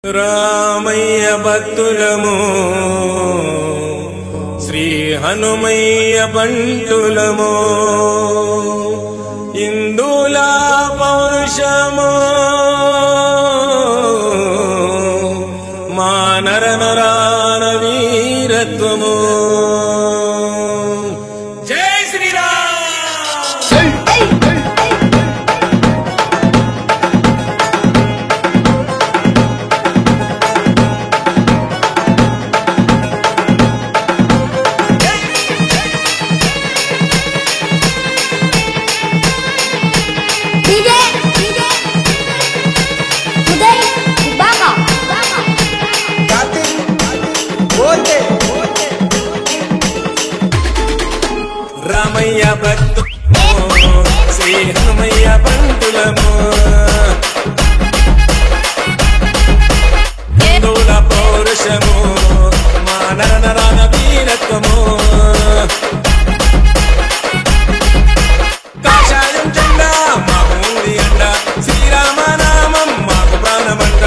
రామయ్య భక్తులము శ్రీ హనుమయ్య బంటులము ఇందుల పౌరుషము మా నరనరాన వీరత్వము జై శ్రీరామ్ రామయ్య భక్తులము శ్రీ హనుమయ్య బంటులము హిందువుల పౌరుషము మా నరనరాన వీరత్వము కాషాయం జెండా మాకు ఉంది అండ శ్రీరామనామం మాకు ప్రాణమంట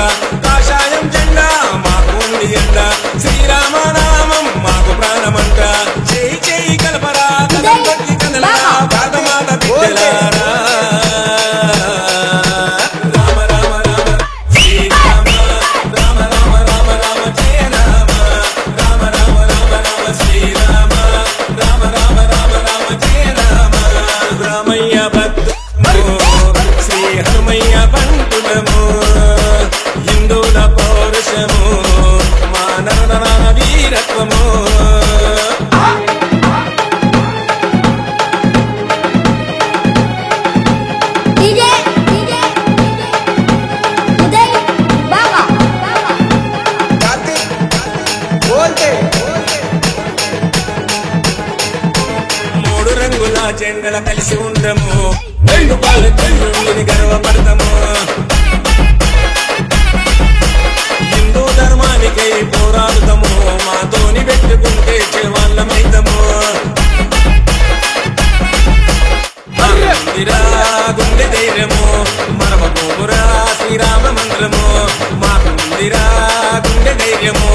కాషాయం జెండా మాకు ఉంది అండ శ్రీరామనామం మాకు ప్రాణమంట జై జై కల్పరా శ్రీ హనుమయ్య బంటులము హిందువుల పౌరుషము మా నరనరాన వీరత్వము మూడు రంగుల జెండల కలిసి ఉండము రెండు పాలు తల్లుని గర్వపడతాము హిందూ ధర్మానికై పోరాడుతాము మాతోని పెట్టుకుంటే వాళ్ళమైతాము మందిరా గుండె ధైర్యము మరవబోమురా శ్రీరామ మంత్రము మాకు మందిరా గుండె ధైర్యము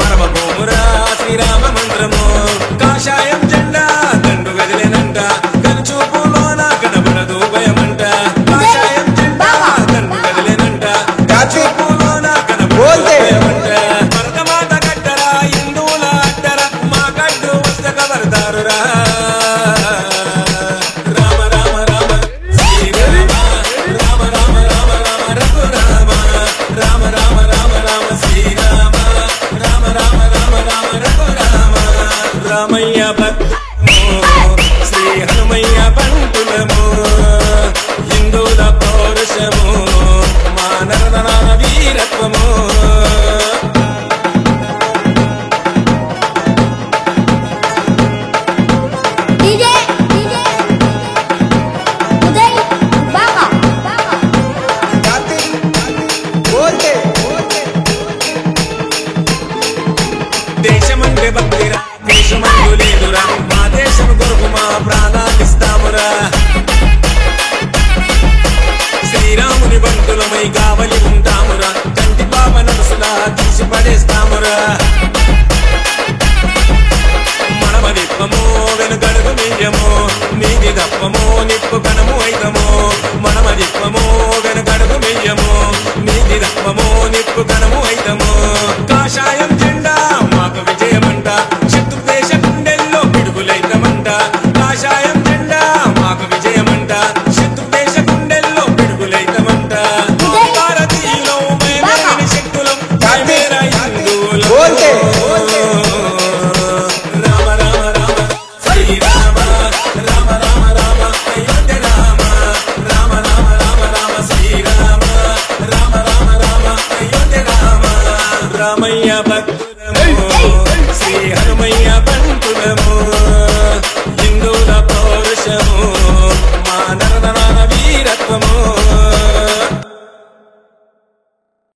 మరవబోమురా శ్రీరామ మంత్రము కాషాయం జెండా దండు గదిలేనంట కనుచూపులోన కనబడదు భయమంట కాషాయం జెండా దండు గదిలేనంట కనుచూపులోన కనబడదు భయమంట భరతమాత కట్టరా హిందువుల అట్టరా మా కట్టు వస్త కబడతారురా రామ రామ రామ శ్రీరామ రామ రామ రామ రామ రఘురామ రామ రామ రామ రామ శ్రీరామ రామ రామ రామ రామ రఘురామ రామయ్య భక్తులము శ్రీ హనుమయ్య బంటులము హిందువుల పౌరుషము మా నరనరాన వీరత్వము దేశమంటే భక్తిరా